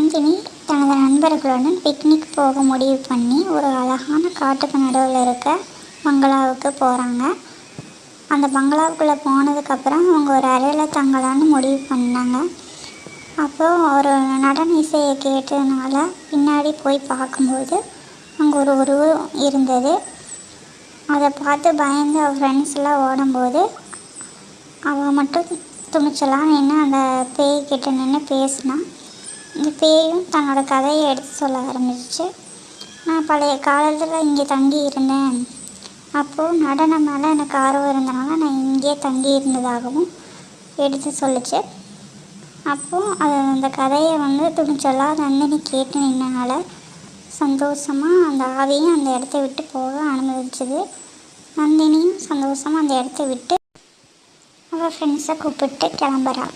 நந்தினி தனது நண்பர்களுடன் பிக்னிக் போக முடிவு பண்ணி ஒரு அழகான காட்டுக்கு நடுவில் இருக்க பங்களாவுக்கு போகிறாங்க. அந்த பங்களாவுக்குள்ளே போனதுக்கப்புறம் அவங்க ஒரு அறையில் தங்கலான்னு முடிவு பண்ணாங்க. அப்போது ஒரு நடன இசையை கேட்டதுனால பின்னாடி போய் பார்க்கும்போது அங்கே ஒரு உருவம் இருந்தது. அதை பார்த்து பயந்து அவள் ஃப்ரெண்ட்ஸ்லாம் ஓடும்போது அவள் மட்டும் துணிச்சலாக நின்று அந்த பேய்கிட்ட நின்று பேசினான். இந்த பேயும் தன்னோட கதையை எடுத்து சொல்ல ஆரம்பிச்சிச்சு. நான் பழைய காலத்தில் இங்கே தங்கி இருந்தேன். அப்போது நடனம் மேலே எனக்கு ஆர்வம் இருந்தனால நான் இங்கேயே தங்கி இருந்ததாகவும் எடுத்து சொல்லிச்சு. அப்போது அந்த கதையை துணிச்சலாக நந்தினி கேட்டு நின்றனால சந்தோஷமாக அந்த ஆவியும் அந்த இடத்த விட்டு போக அனுமதிச்சுது. நந்தினியும் சந்தோஷமாக அந்த இடத்த விட்டு அவள் ஃப்ரெண்ட்ஸை கூப்பிட்டு கிளம்புறா.